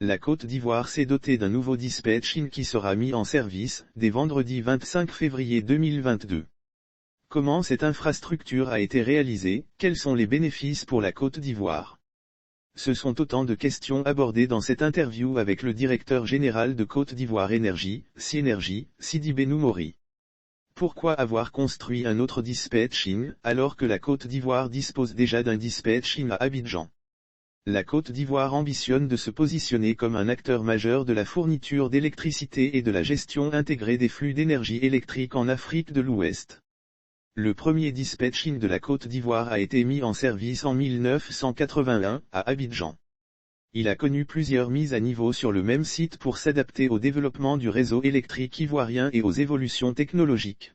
La Côte d'Ivoire s'est dotée d'un nouveau dispatching qui sera mis en service, dès vendredi 25 février 2022. Comment cette infrastructure a été réalisée, quels sont les bénéfices pour la Côte d'Ivoire? Ce sont autant de questions abordées dans cette interview avec le directeur général de Côte d'Ivoire Énergie, Synergie, Sidibé Noumory. Pourquoi avoir construit un autre dispatching, alors que la Côte d'Ivoire dispose déjà d'un dispatching à Abidjan? La Côte d'Ivoire ambitionne de se positionner comme un acteur majeur de la fourniture d'électricité et de la gestion intégrée des flux d'énergie électrique en Afrique de l'Ouest. Le premier dispatching de la Côte d'Ivoire a été mis en service en 1981, à Abidjan. Il a connu plusieurs mises à niveau sur le même site pour s'adapter au développement du réseau électrique ivoirien et aux évolutions technologiques.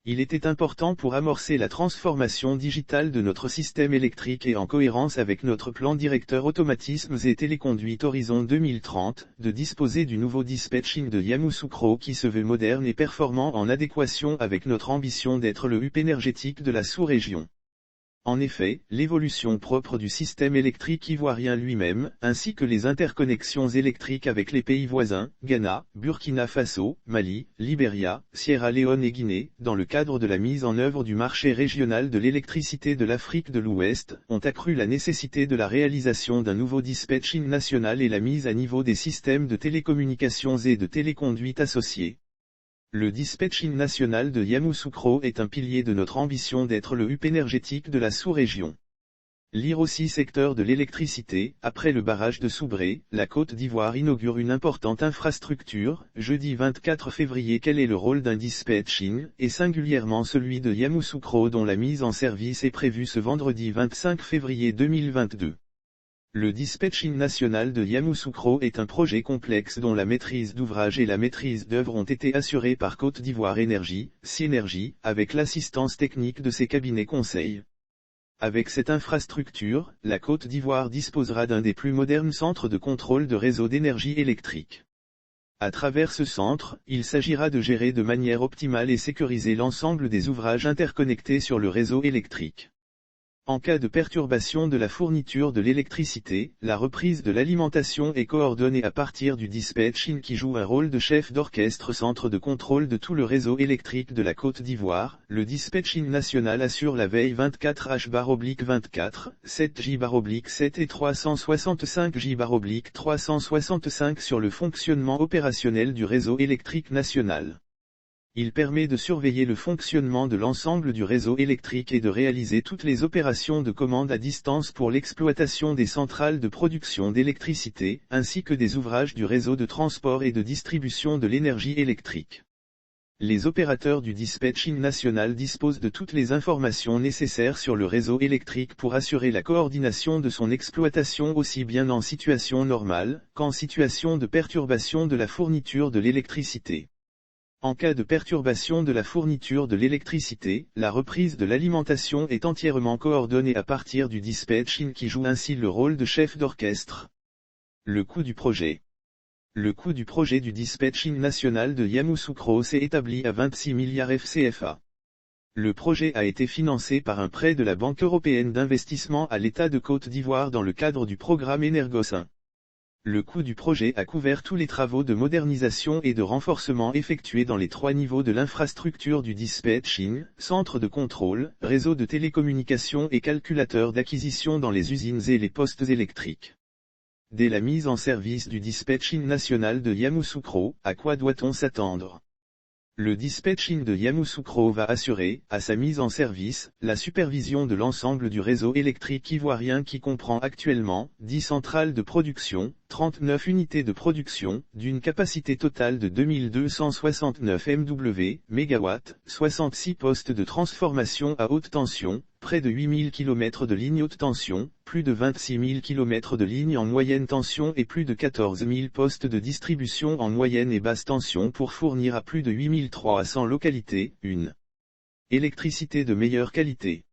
Il était important pour amorcer la transformation digitale de notre système électrique et en cohérence avec notre plan directeur automatismes et téléconduites Horizon 2030, de disposer du nouveau dispatching de Yamoussoukro qui se veut moderne et performant en adéquation avec notre ambition d'être le hub énergétique de la sous-région. En effet, l'évolution propre du système électrique ivoirien lui-même, ainsi que les interconnexions électriques avec les pays voisins, Ghana, Burkina Faso, Mali, Libéria, Sierra Leone et Guinée, dans le cadre de la mise en œuvre du marché régional de l'électricité de l'Afrique de l'Ouest, ont accru la nécessité de la réalisation d'un nouveau dispatching national et la mise à niveau des systèmes de télécommunications et de téléconduites associés. Le dispatching national de Yamoussoukro est un pilier de notre ambition d'être le hub énergétique de la sous-région. Lire aussi secteur de l'électricité, après le barrage de Soubré, la Côte d'Ivoire inaugure une importante infrastructure, jeudi 24 février. Quel est le rôle d'un dispatching, et singulièrement celui de Yamoussoukro dont la mise en service est prévue ce vendredi 25 février 2022? Le dispatching national de Yamoussoukro est un projet complexe dont la maîtrise d'ouvrage et la maîtrise d'œuvre ont été assurées par Côte d'Ivoire Énergie, Synergie, avec l'assistance technique de ses cabinets conseils. Avec cette infrastructure, la Côte d'Ivoire disposera d'un des plus modernes centres de contrôle de réseau d'énergie électrique. À travers ce centre, il s'agira de gérer de manière optimale et sécuriser l'ensemble des ouvrages interconnectés sur le réseau électrique. En cas de perturbation de la fourniture de l'électricité, la reprise de l'alimentation est coordonnée à partir du dispatching qui joue un rôle de chef d'orchestre centre de contrôle de tout le réseau électrique de la Côte d'Ivoire. Le dispatching national assure la veille 24H/24, 7J/7 et 365J/365 sur le fonctionnement opérationnel du réseau électrique national. Il permet de surveiller le fonctionnement de l'ensemble du réseau électrique et de réaliser toutes les opérations de commande à distance pour l'exploitation des centrales de production d'électricité, ainsi que des ouvrages du réseau de transport et de distribution de l'énergie électrique. Les opérateurs du dispatching national disposent de toutes les informations nécessaires sur le réseau électrique pour assurer la coordination de son exploitation aussi bien en situation normale, qu'en situation de perturbation de la fourniture de l'électricité. En cas de perturbation de la fourniture de l'électricité, la reprise de l'alimentation est entièrement coordonnée à partir du dispatching qui joue ainsi le rôle de chef d'orchestre. Le coût du projet. Le coût du projet du dispatching national de Yamoussoukro s'est établi à 26 milliards FCFA. Le projet a été financé par un prêt de la Banque européenne d'investissement à l'État de Côte d'Ivoire dans le cadre du programme Energos 1. Le coût du projet a couvert tous les travaux de modernisation et de renforcement effectués dans les 3 niveaux de l'infrastructure du dispatching, centre de contrôle, réseau de télécommunications et calculateur d'acquisition dans les usines et les postes électriques. Dès la mise en service du dispatching national de Yamoussoukro, à quoi doit-on s'attendre? Le dispatching de Yamoussoukro va assurer, à sa mise en service, la supervision de l'ensemble du réseau électrique ivoirien qui comprend actuellement 10 centrales de production, 39 unités de production, d'une capacité totale de 2269 MW, 66 postes de transformation à haute tension, près de 8000 km de lignes haute tension, plus de 26 000 km de lignes en moyenne tension et plus de 14 000 postes de distribution en moyenne et basse tension pour fournir à plus de 8300 localités, une électricité de meilleure qualité.